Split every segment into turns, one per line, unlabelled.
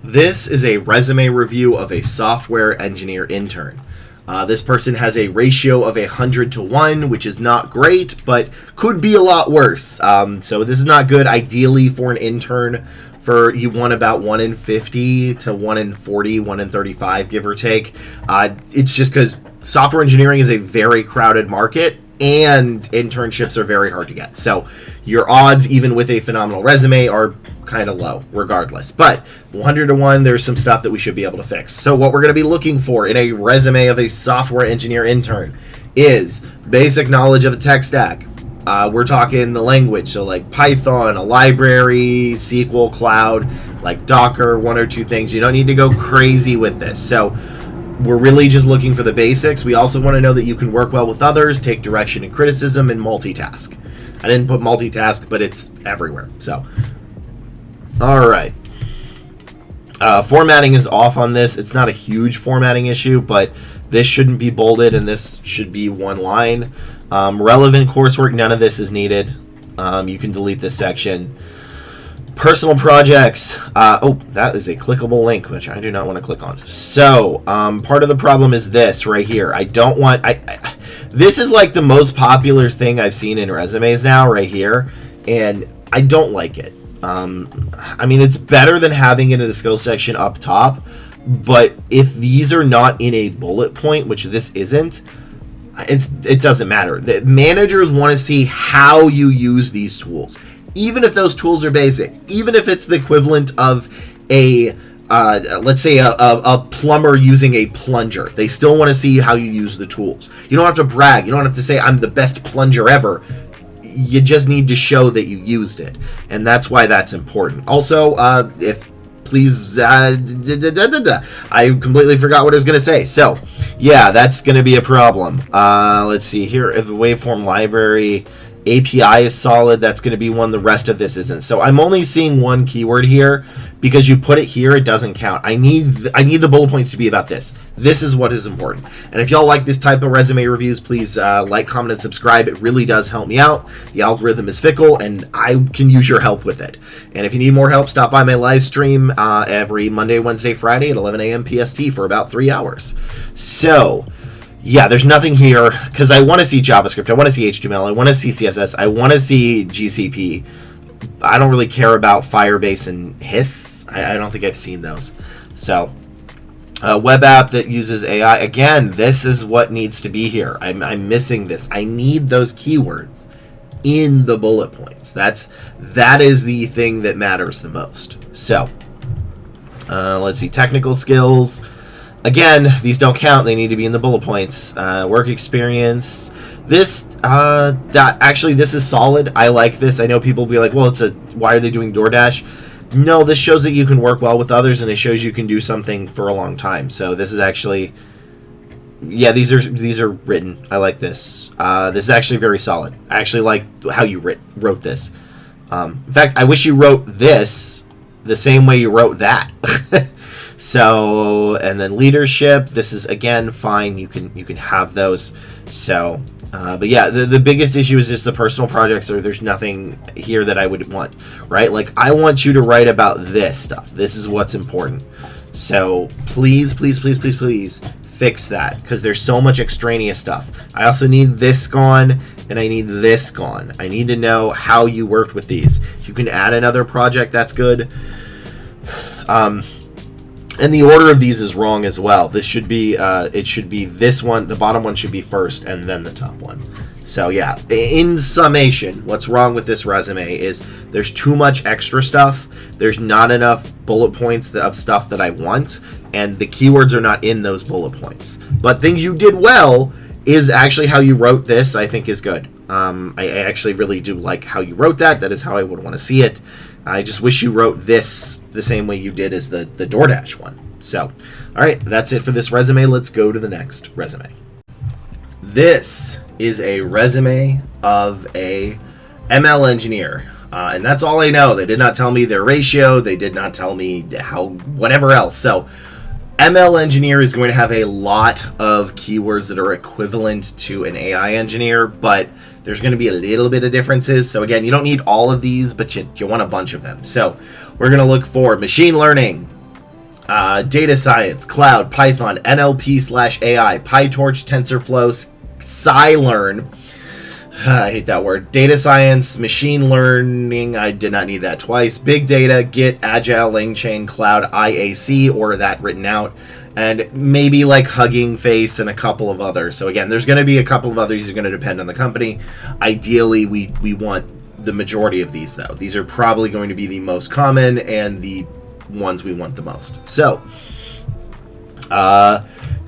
This is a resume review of a software engineer intern. This person has a ratio of 100-1, which is not great, but could be a lot worse. So this is not good. Ideally, for an intern, you want about 1 in 50 to 1 in 40, 1 in 35, give or take. It's just because software engineering is a very crowded market, and internships are very hard to get. So your odds, even with a phenomenal resume, are kind of low regardless. But 100-1, there's some stuff that we should be able to fix. So what we're going to be looking for in a resume of a software engineer intern is basic knowledge of the tech stack. We're talking the language, so like Python, a library, SQL, Cloud, like Docker, 1 or 2 things. You don't need to go crazy with this. So we're really just looking for the basics. We also want to know that you can work well with others, take direction and criticism, and multitask. I didn't put multitask, but it's everywhere. So, all right. Formatting is off on this. It's not a huge formatting issue, but this shouldn't be bolded, and this should be 1 line. Relevant coursework, none of this is needed. You can delete this section. Personal projects. That is a clickable link, which I do not want to click on. So, part of the problem is this right here. I don't want... this is like the most popular thing I've seen in resumes now, right here, and I don't like it. I mean, it's better than having it in a skills section up top, but if these are not in a bullet point, which this isn't, it doesn't matter. The managers want to see how you use these tools. Even if those tools are basic, even if it's the equivalent of let's say a plumber using a plunger, they still want to see how you use the tools. You don't have to brag. You don't have to say, I'm the best plunger ever. You just need to show that you used it. And that's why that's important. Also, I completely forgot what I was going to say. So, yeah, that's going to be a problem. Let's see here. If a waveform library... API is solid, that's going to be one, the rest of this isn't. So I'm only seeing 1 keyword here because you put it here, it doesn't count. I need the bullet points to be about this. This is what is important. And if y'all like this type of resume reviews, please like, comment, and subscribe. It really does help me out. The algorithm is fickle, and I can use your help with it. And if you need more help, stop by my live stream every Monday, Wednesday, Friday at 11 a.m. PST for about 3 hours. So... yeah, there's nothing here because I want to see JavaScript, I want to see HTML, I want to see CSS, I want to see GCP. I don't really care about Firebase and Hiss. I don't think I've seen those. So, web app that uses AI. Again, this is what needs to be here. I'm missing this. I need those keywords in the bullet points. That is the thing that matters the most. So, let's see, technical skills. Again, these don't count. They need to be in the bullet points. Work experience. This is solid. I like this. I know people will be like, well, why are they doing DoorDash? No, this shows that you can work well with others, and it shows you can do something for a long time. So this is actually, yeah, these are written. I like this. This is actually very solid. I actually like how you wrote this. In fact, I wish you wrote this the same way you wrote that. So, and then leadership, this is again fine. You can have those. So, but yeah, the biggest issue is just the personal projects, or there's nothing here that I would want, right? Like, I want you to write about this stuff. This is what's important. So please fix that, because there's so much extraneous stuff. I also need this gone, and I need this gone. I need to know how you worked with these. If you can add another project, that's good. And the order of these is wrong as well. This should be, it should be this one, the bottom one should be first, and then the top one. So yeah, in summation, what's wrong with this resume is there's too much extra stuff. There's not enough bullet points of stuff that I want, and the keywords are not in those bullet points. But things you did well is actually how you wrote this, I think is good. I actually really do like how you wrote that. That is how I would want to see it. I just wish you wrote this the same way you did as the DoorDash one. So, all right, that's it for this resume. Let's go to the next resume. This is a resume of a ML engineer, and that's all I know. They did not tell me their ratio. They did not tell me whatever else. So, ML engineer is going to have a lot of keywords that are equivalent to an AI engineer, but there's going to be a little bit of differences. So again, you don't need all of these, but you want a bunch of them. So we're going to look for machine learning, Data science, cloud, Python, NLP/AI, PyTorch, TensorFlow, Scikit-learn. I hate that word. Data science, machine learning. I did not need that twice. Big data, Git, Agile, LangChain, Cloud, IAC, or that written out. And maybe like Hugging Face and a couple of others. So again, there's going to be a couple of others. These are going to depend on the company. Ideally, we want the majority of these, though. These are probably going to be the most common and the ones we want the most. So,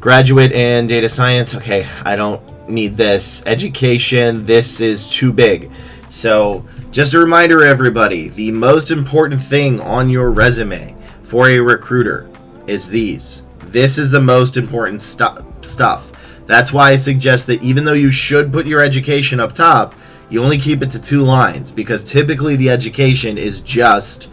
graduate in data science. Okay, I don't need this. Education, this is too big. So, just a reminder, everybody, the most important thing on your resume for a recruiter is these. This is the most important stuff. That's why I suggest that even though you should put your education up top, you only keep it to 2 lines, because typically the education is just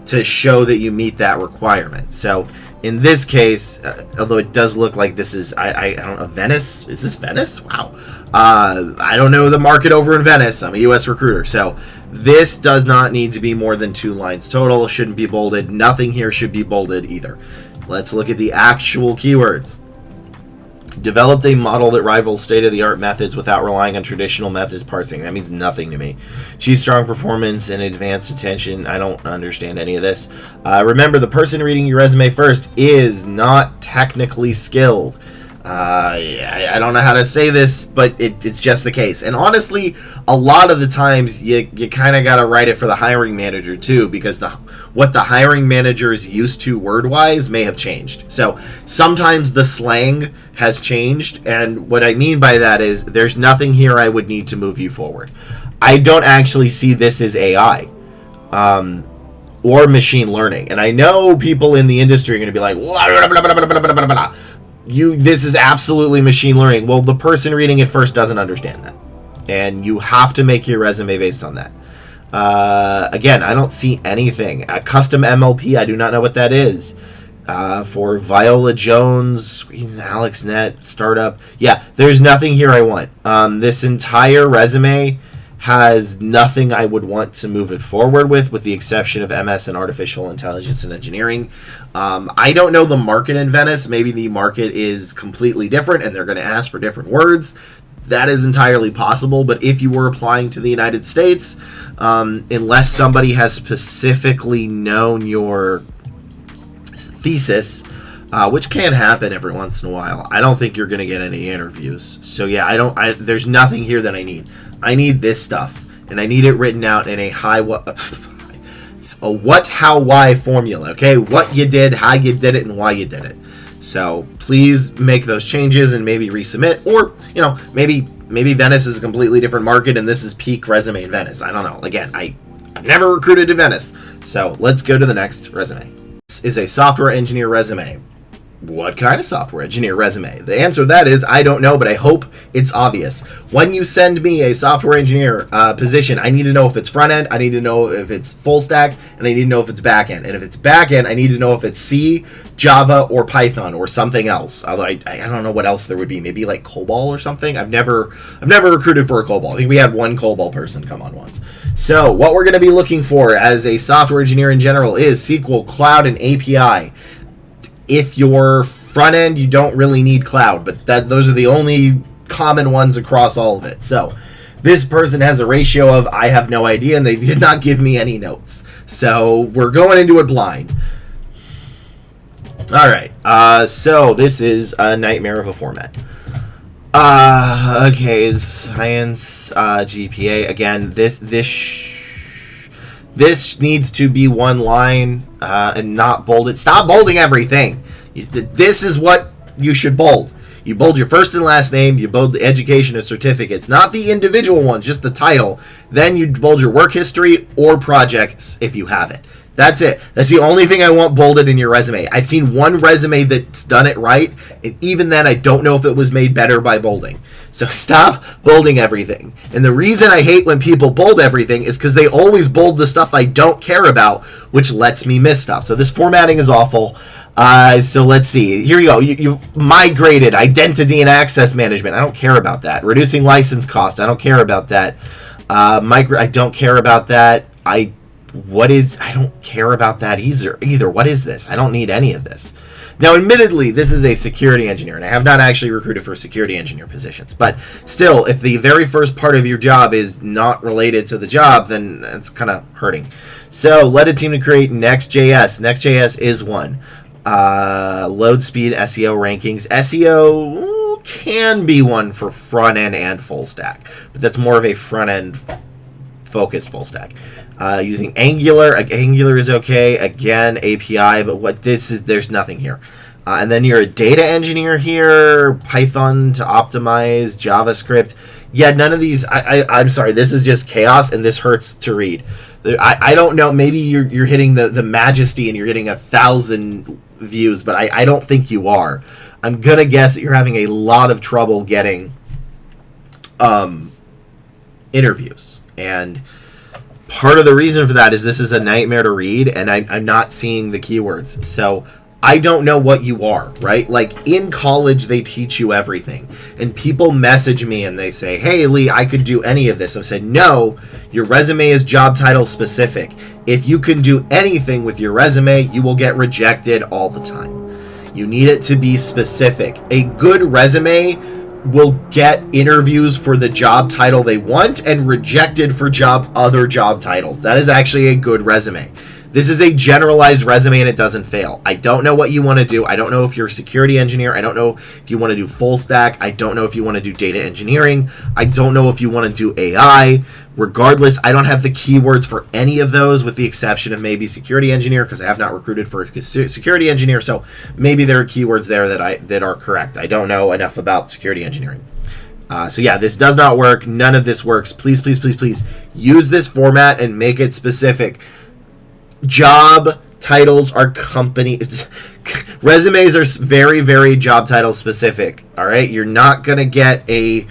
to show that you meet that requirement. So in this case, although it does look like this is, I don't know, Venice? Is this Venice? Wow. I don't know the market over in Venice. I'm a U.S. recruiter. So this does not need to be more than 2 lines total. Shouldn't be bolded. Nothing here should be bolded either. Let's look at the actual keywords. Developed a model that rivals state-of-the-art methods without relying on traditional methods parsing. That means nothing to me. Achieve strong performance and advanced attention. I don't understand any of this. Remember, the person reading your resume first is not technically skilled. I don't know how to say this, but it's just the case. And honestly, a lot of the times you kind of got to write it for the hiring manager too, because what the hiring manager is used to word-wise may have changed. So sometimes the slang has changed, and what I mean by that is there's nothing here I would need to move you forward. I don't actually see this as AI or machine learning. And I know people in the industry are going to be like, this is absolutely machine learning. Well, the person reading it first doesn't understand that. And you have to make your resume based on that. Again, I don't see anything. Custom MLP, I do not know what that is. For Viola Jones, AlexNet, startup. Yeah, there's nothing here I want. This entire resume has nothing I would want to move it forward with the exception of MS and Artificial Intelligence and Engineering. I don't know the market in Venice. Maybe the market is completely different and they're going to ask for different words. That is entirely possible, but if you were applying to the United States, unless somebody has specifically known your thesis, which can happen every once in a while, I don't think you're going to get any interviews. So yeah, there's nothing here that I need. I need this stuff, and I need it written out in a what, how, why formula. Okay, what you did, how you did it, and why you did it. So please make those changes and maybe resubmit, or maybe Venice is a completely different market and this is peak resume in Venice. I don't know. Again, I've never recruited in Venice, so let's go to the next resume. This is a software engineer resume. What kind of software engineer resume? The answer to that is I don't know, but I hope it's obvious. When you send me a software engineer position, I need to know if it's front end, I need to know if it's full stack, and I need to know if it's back end. And if it's back end, I need to know if it's C, Java, or Python, or something else. Although I don't know what else there would be. Maybe like COBOL or something. I've never recruited for a COBOL. I think we had one COBOL person come on once. So what we're going to be looking for as a software engineer in general is SQL, Cloud, and API. If you're front end, you don't really need cloud, but those are the only common ones across all of it. So this person has a ratio of I have no idea, and they did not give me any notes. So we're going into it blind. All right. So this is a nightmare of a format. Okay, science, GPA. Again, this needs to be one line and not bolded. Stop bolding everything. This is what you should bold. You bold your first and last name. You bold the education and certificates, not the individual ones, just the title. Then you bold your work history or projects if you have it. That's it. That's the only thing I want bolded in your resume. I've seen one resume that's done it right, and even then I don't know if it was made better by bolding. So stop bolding everything. And the reason I hate when people bold everything is because they always bold the stuff I don't care about, which lets me miss stuff. So this formatting is awful. So let's see. Here you go. You migrated identity and access management. I don't care about that. Reducing license cost. I don't care about that. I don't care about that. I I don't care about that either. What is this? I don't need any of this. Now, admittedly, this is a security engineer, and I have not actually recruited for security engineer positions. But still, if the very first part of your job is not related to the job, then that's kind of hurting. So, led a team to create Next.js. Next.js is one. Load speed, SEO rankings. SEO can be one for front end and full stack, but that's more of a front end focused full stack. Using Angular. Angular is okay. Again, API, but what this is, there's nothing here. And then you're a data engineer here. Python to optimize, JavaScript. Yeah, none of these. I'm sorry. This is just chaos, and this hurts to read. I don't know. Maybe you're hitting the majesty, and you're getting 1,000 views, but I don't think you are. I'm gonna guess that you're having a lot of trouble getting interviews, and part of the reason for that is this is a nightmare to read, and I'm not seeing the keywords. So I don't know what you are, right? Like, in college, they teach you everything. And people message me and they say, hey, Lee, I could do any of this. I've said, no, your resume is job title specific. If you can do anything with your resume, you will get rejected all the time. You need it to be specific. A good resume will get interviews for the job title they want and rejected for other job titles. That is actually a good resume. This is a generalized resume and it doesn't fail. I don't know what you want to do. I don't know if you're a security engineer. I don't know if you want to do full stack. I don't know if you want to do data engineering. I don't know if you want to do AI. Regardless, I don't have the keywords for any of those with the exception of maybe security engineer, because I have not recruited for a security engineer. So maybe there are keywords there that are correct. I don't know enough about security engineering. So yeah, this does not work. None of this works. Please, please, please, please use this format and make it specific. Job titles are resumes are very, very job title specific. All right. You're not going to get a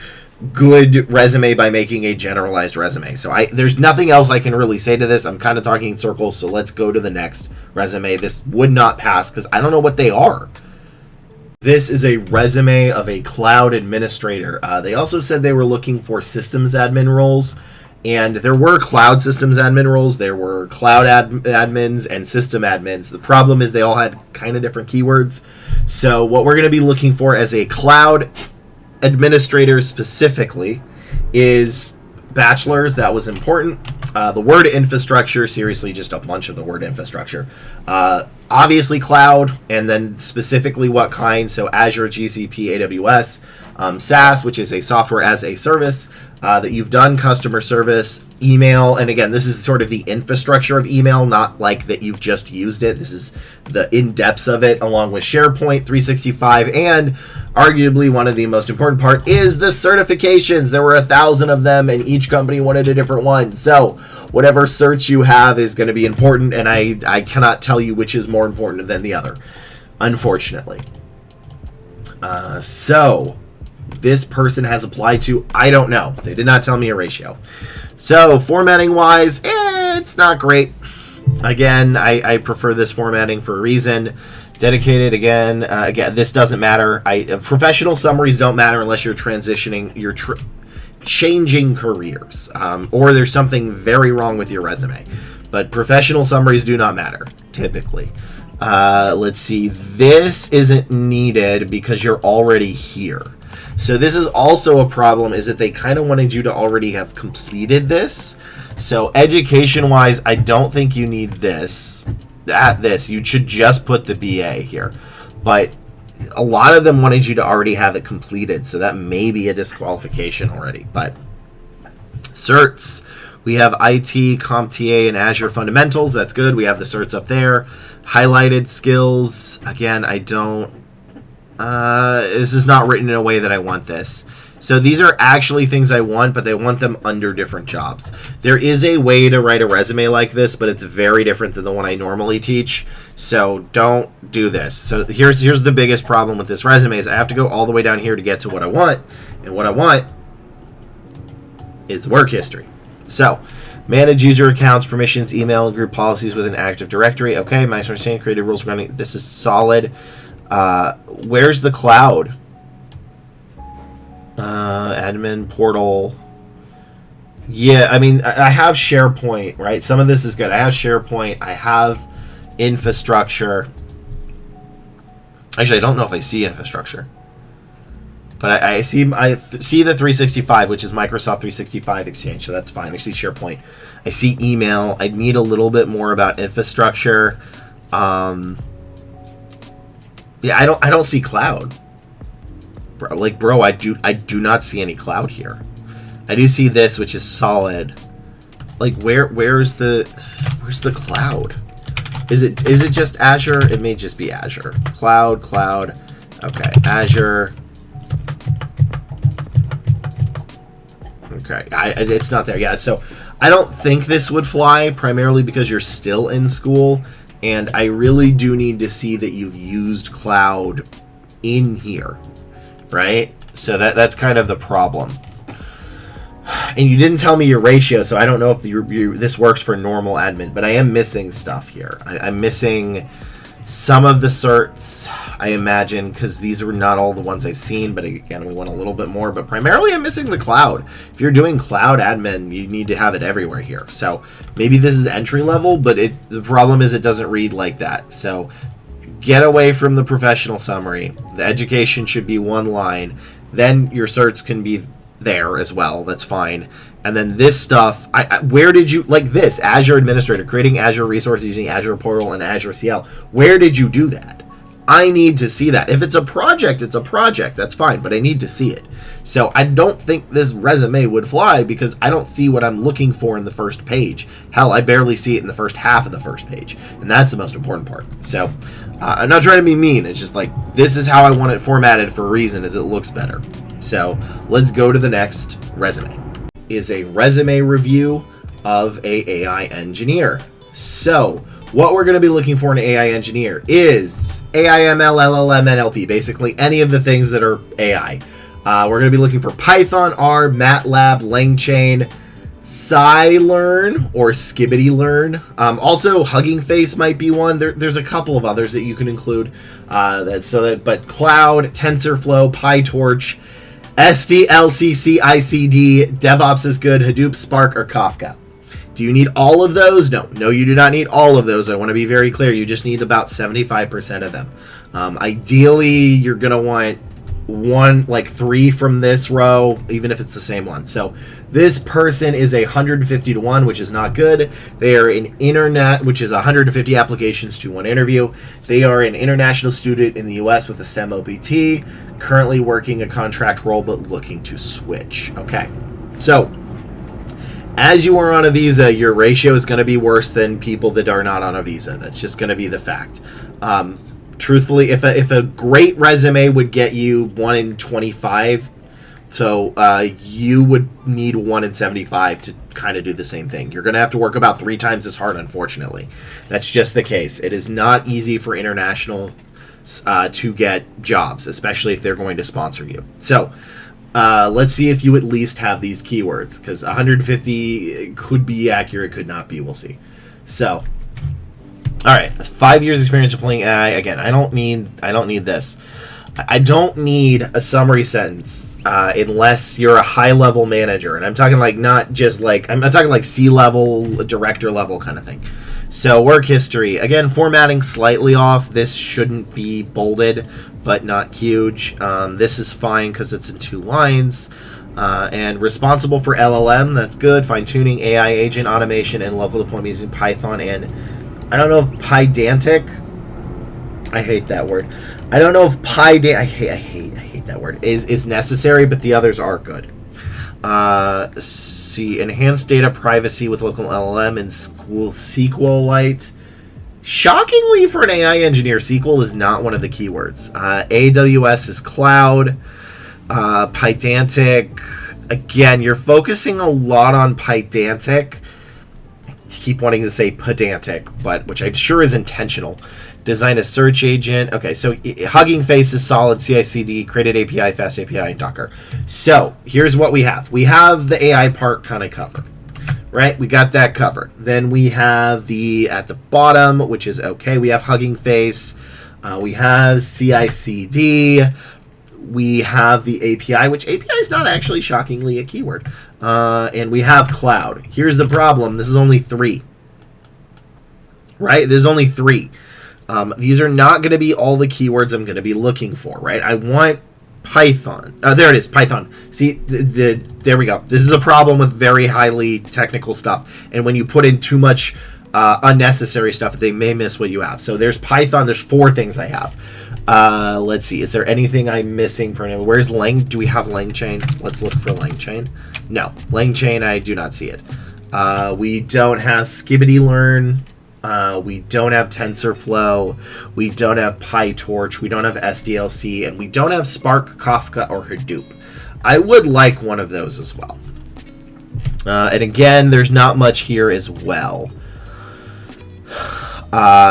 good resume by making a generalized resume. So there's nothing else I can really say to this. I'm kind of talking in circles. So let's go to the next resume. This would not pass because I don't know what they are. This is a resume of a cloud administrator. They also said they were looking for systems admin roles. And there were cloud systems admin roles, there were cloud admins and system admins. The problem is they all had kind of different keywords. So what we're going to be looking for as a cloud administrator specifically is bachelor's. That was important. The word infrastructure, seriously, just a bunch of the word infrastructure. Obviously cloud, and then specifically what kind. So Azure, GCP, AWS, SaaS, which is a software as a service. That you've done customer service, email, and again, this is sort of the infrastructure of email, not like that you've just used it. This is the in-depths of it, along with SharePoint, 365, and arguably one of the most important part is the certifications. There were 1,000 of them, and each company wanted a different one. So whatever certs you have is going to be important, and I cannot tell you which is more important than the other, unfortunately. So this person has applied to, I don't know. They did not tell me a ratio. So formatting wise, it's not great. Again, I prefer this formatting for a reason. Dedicated, again, this doesn't matter. Professional summaries don't matter unless you're transitioning, you're changing careers, or there's something very wrong with your resume. But professional summaries do not matter, typically. Let's see. This isn't needed because you're already here. So this is also a problem, is that they kind of wanted you to already have completed this. So education-wise, I don't think you need this. You should just put the BA here. But a lot of them wanted you to already have it completed, so that may be a disqualification already. But certs, we have IT, CompTIA, and Azure Fundamentals. That's good. We have the certs up there. Highlighted skills, again, I don't... this is not written in a way that I want this. So these are actually things I want, but they want them under different jobs. There is a way to write a resume like this, but it's very different than the one I normally teach. So don't do this. So here's the biggest problem with this resume is I have to go all the way down here to get to what I want. And what I want is work history. So manage user accounts, permissions, email, and group policies within Active Directory. Okay, my understanding, created rules running. This is solid. Where's the cloud? Admin portal. Yeah, I mean, I have SharePoint, right? Some of this is good. I have SharePoint. I have infrastructure. Actually, I don't know if I see infrastructure, but I see the 365, which is Microsoft 365 Exchange, so that's fine. I see SharePoint. I see email. I need a little bit more about infrastructure. Yeah, I don't see cloud. Bro, I do not see any cloud here. I do see this, which is solid. Like, where's the cloud? Is it just Azure? It may just be Azure. Cloud. Okay, Azure. Okay, it's not there yet. So I don't think this would fly, primarily because you're still in school, and I really do need to see that you've used cloud in here, right? So that's kind of the problem. And you didn't tell me your ratio, so I don't know if this works for normal admin, but I am missing stuff here. I'm missing some of the certs, I imagine, because these are not all the ones I've seen, but again, we want a little bit more. But primarily, I'm missing the cloud. If you're doing cloud admin, you need to have it everywhere here. So maybe this is entry level, but the problem is it doesn't read like that. So get away from the professional summary. The education should be one line. Then your certs can be there as well. That's fine. And then this stuff, where did you, like this, Azure Administrator, creating Azure resources using Azure Portal and Azure CL. Where did you do that? I need to see that. If it's a project, it's a project. That's fine, but I need to see it. So I don't think this resume would fly because I don't see what I'm looking for in the first page. Hell, I barely see it in the first half of the first page. And that's the most important part. So I'm not trying to be mean. It's just like, this is how I want it formatted for a reason, is it looks better. So let's go to the next resume. Is a resume review of a AI engineer. So what we're going to be looking for in an AI engineer is AI, ML, LLM, NLP, basically any of the things that are AI. We're going to be looking for Python, R, MATLAB, LangChain, Scikit-learn or Skibidi-learn. Also, Hugging Face might be one. There's a couple of others that you can include. But Cloud, TensorFlow, PyTorch, SDLC, CICD, DevOps is good, Hadoop, Spark, or Kafka. Do you need all of those? No, you do not need all of those. I want to be very clear. You just need about 75% of them. Ideally, you're going to want 3 from this row, even if it's the same one. So this person is 150 to 1, which is not good. They are an internet, which is 150 applications to 1 interview. They are an international student in the US with a STEM OPT, currently working a contract role but looking to switch. Okay, so as you are on a visa, your ratio is going to be worse than people that are not on a visa. That's just going to be the fact. Truthfully, if a great resume would get you 1 in 25, so you would need 1 in 75 to kind of do the same thing. You're going to have to work about 3 times as hard, unfortunately. That's just the case. It is not easy for international to get jobs, especially if they're going to sponsor you. So let's see if you at least have these keywords, because 150 could be accurate, could not be. We'll see. So, all right, 5 years experience applying AI. Again, I don't need this. I don't need a summary sentence unless you're a high-level manager, and I'm talking not just I'm talking C-level, director-level kind of thing. So work history, again, formatting slightly off. This shouldn't be bolded, but not huge. This is fine because it's in 2 lines. And responsible for LLM, that's good. Fine-tuning, AI agent automation, and local deployment using Python and I don't know if Pydantic. I hate that word. I don't know if I hate that word. Is necessary, but the others are good. See, enhanced data privacy with local LLM and SQLite. Shockingly, for an AI engineer, SQL is not one of the keywords. AWS is cloud. Pydantic. Again, you're focusing a lot on Pydantic. Keep wanting to say pedantic, but which I'm sure is intentional. Design a search agent. Okay, so Hugging Face is solid. CI/CD, created API, Fast API, and Docker. So here's what we have. We have the AI part kind of covered, right? We got that covered. Then we have at the bottom, which is okay. We have Hugging Face. We have CI/CD. We have the API, which API is not actually shockingly a keyword. and we have cloud. Here's the problem. This is only 3. Right? There's only 3. These are not going to be all the keywords I'm going to be looking for, right? I want Python. There it is, Python. See, there we go. This is a problem with very highly technical stuff. And when you put in too much unnecessary stuff, they may miss what you have. So there's Python. There's 4 things I have. Let's see. Is there anything I'm missing? Where's Lang? Do we have LangChain? Let's look for LangChain. No. LangChain, I do not see it. We don't have skibidi-learn. We don't have TensorFlow, we don't have PyTorch, we don't have SDLC, and we don't have Spark, Kafka, or Hadoop. I would like one of those as well. And again, there's not much here as well.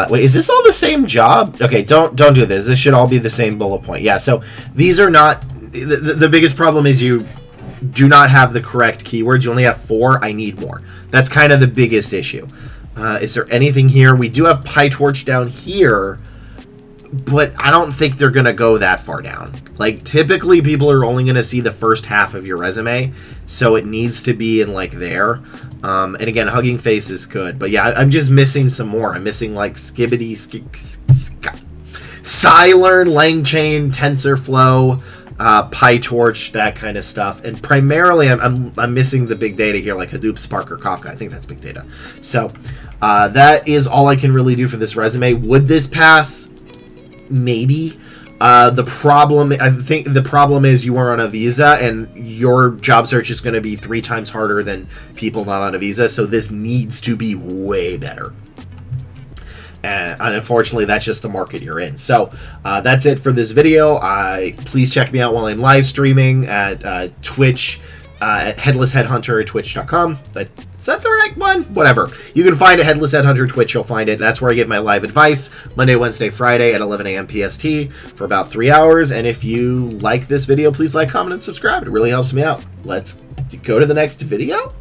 Wait, is this all the same job? Okay, don't do this. This should all be the same bullet point. Yeah, so these are not... The biggest problem is you do not have the correct keywords. You only have 4. I need more. That's kind of the biggest issue. Is there anything here? We do have PyTorch down here, but I don't think they're going to go that far down. Like, typically people are only going to see the first half of your resume, so it needs to be in, like, there. And again, Hugging Face is good, but yeah, I'm just missing some more. I'm missing, like, Skibidi, Scikit-learn, LangChain, TensorFlow, PyTorch, that kind of stuff, and primarily I'm missing the big data here, like Hadoop, Spark, or Kafka. I think that's big data. So that is all I can really do for this resume. Would this pass? Maybe. I think the problem is you are on a visa, and your job search is going to be 3 times harder than people not on a visa. So this needs to be way better. And unfortunately, that's just the market you're in. So that's it for this video. Please check me out while I'm live streaming at Twitch, at Headless Headhunter at twitch.com. Is that the right one? Whatever. You can find it, Headless Headhunter Twitch. You'll find it. That's where I give my live advice Monday, Wednesday, Friday at 11 a.m. PST for about 3 hours. And if you like this video, please like, comment, and subscribe. It really helps me out. Let's go to the next video.